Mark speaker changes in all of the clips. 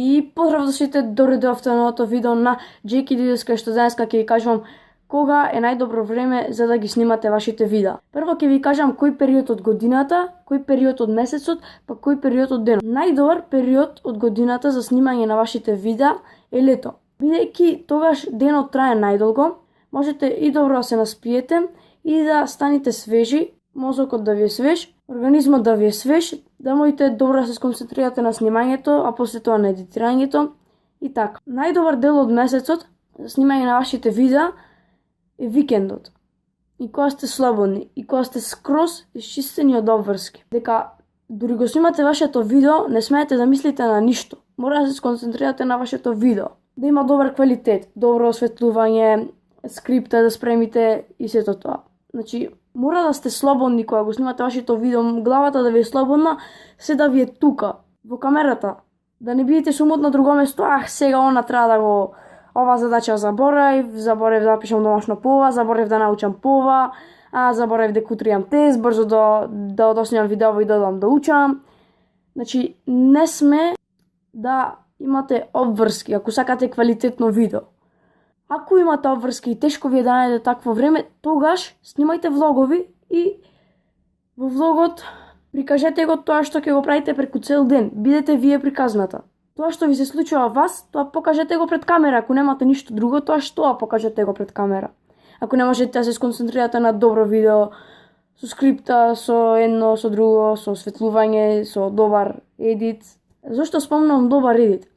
Speaker 1: И поздрав за сите, доредовте на новото видео на Джеки Дидес, кај што денеска ќе ви кажувам кога е најдобро време за да ги снимате вашите видеа. Прво ќе ви кажам кој период од годината, кој период од месецот, па кој период од денот. Најдобар период од годината за снимање на вашите видеа е лето. Бидејќи тогаш денот трае најдолго, можете и добро да се наспиете и да станете свежи, мозокот да ви е свеж, организмот да ви е свеж, да можете добро да се сконцентрирате на снимањето, а после тоа на едитирањето и така. Најдобар дел од месецот за снимање на вашите видеа е викендот. И кога сте слободни, и кога сте скроз исчистени од обврски. Дека дури го снимате вашето видео, не смеете да мислите на ништо. Мора да се сконцентрирате на вашето видео. Да има добар квалитет, добро осветлување, скрипта да спремите и сето тоа. Значи, мора да сте слободни кога го снимате вашето видео, главата да ви е слободна, се да ви е тука, во камерата. Да не бидете сумот на друго место, сега она треба да го... Ова задача заборев да пишам домашно по ова, заборев да научам по ова, заборев дека утре имам тест, брзо да одоснимам видео и да одам да учам. Значи, не сме да имате обврски, ако сакате квалитетно видео. Ако имате обврски и тешко ви е да најдете такво време, тогаш снимајте влогови и во влогот прикажете го тоа што ќе го правите преку цел ден. Бидете вие приказната. Тоа што ви се случува вас, тоа покажете го пред камера. Ако немате ништо друго, тоа што покажете го пред камера. Ако не можете да се сконцентрирате на добро видео, со скрипта, со едно, со друго, со осветлување, со добар едит. Зошто спомнам добар едит?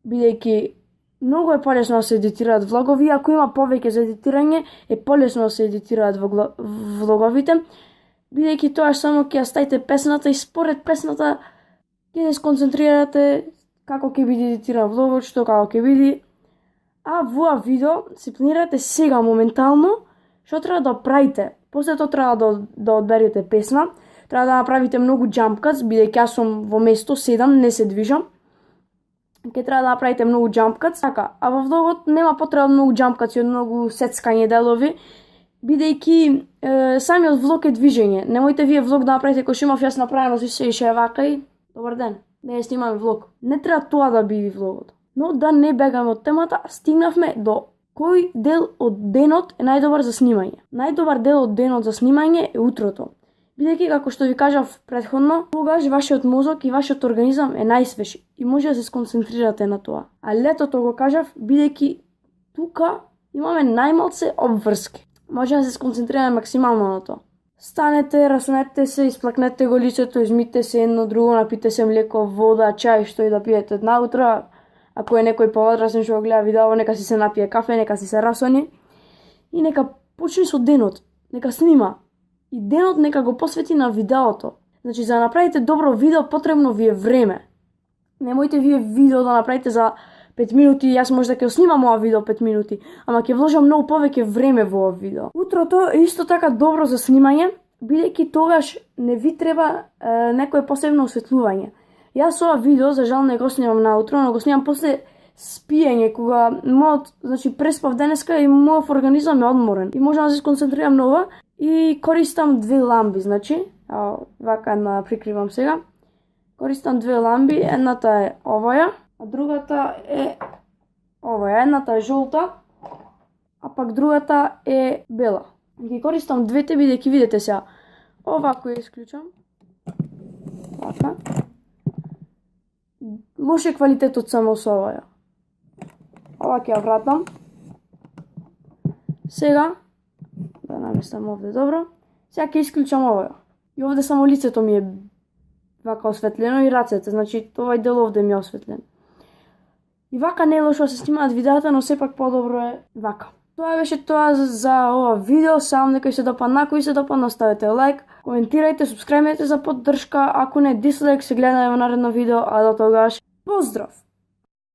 Speaker 1: Бидејќи многу е полесно да се едитираат влогови, ако има повеќе за едитирање, е полесно да се едитираат влоговите, бидејќи тоа само ќе ја ставите песната и според песната ќе се сконцентрирате како ќе биде едитиран влогот, што како ќе биде. А во видео се планирате сега моментално што треба да правите. После тоа треба да одберете песна, треба да направите многу jump cuts, бидејќи јас сум во место, седам, не се движам. Ќе треба да направите многу jump cuts, така, а во влогот нема потреба многу jump cuts и многу сецкање делови, бидејќи самиот влог е движење. Немојте вие влог да направите кој што имав јас направено се и ше вака и добар ден, не ја снимаме влог. Не треба тоа да биде влогот. Но да не бегаме од темата, стигнавме до кој дел од денот е најдобар за снимање. Најдобар дел од денот за снимање е утрото. Бидејќи, како што ви кажав претходно, тогаш вашиот мозок и вашиот организам е најсвеж и може да се сконцентрирате на тоа. А летото го кажав, бидејќи тука имаме најмалце обврски. Може да се сконцентрираме максимално на тоа. Станете, расунете се, исплакнете го лицето, измите се едно друго, напите се млеко, вода, чај, што и да пиете наутро. Ако е некој поводрасен што го гледа видео, нека си се напие кафе, нека си се расони и нека почне со денот, нека снима. И денот нека го посвети на видеото. Значи, за да направите добро видео, потребно ви е време. Немојте вие видео да направите за 5 минути, јас може да ќе снимам ова видео 5 минути, ама ќе вложам многу повеќе време во ова видео. Утрото е исто така добро за снимање, бидејќи тогаш не ви треба некое посебно осветлување. Јас ова видео, за жал, не го снимам наутро, но го снимам после спиење, кога преспав денеска и мојот организам е одморен. И можам да се сконцентрирам на ова и користам две ламби, вака прикривам сега. Користам две ламби, едната е оваја, а другата е оваја. Едната е жолта, а пак другата е бела. Ги користам двете, бидејќи видите сега. Ова кој ја исклучам, така. Лоше квалитетот само со оваја. Ова ќе ја вратам. Сега, да наместам овде добро. Сега ќе исклучам оваја. И овде само лицето ми е вака осветлено и рацете, значи овај дел овде ми е осветлен. И вака не е лошо да се снимаат видеата, но сепак подобро е вака. Тоа беше тоа за ова видео, сам нека се допадна, ако се допадна, ставете лайк, коментирајте, субскрајбнете за поддршка, ако не дислайк, се гледаме во наредно видео, а до тогаш, поздрав!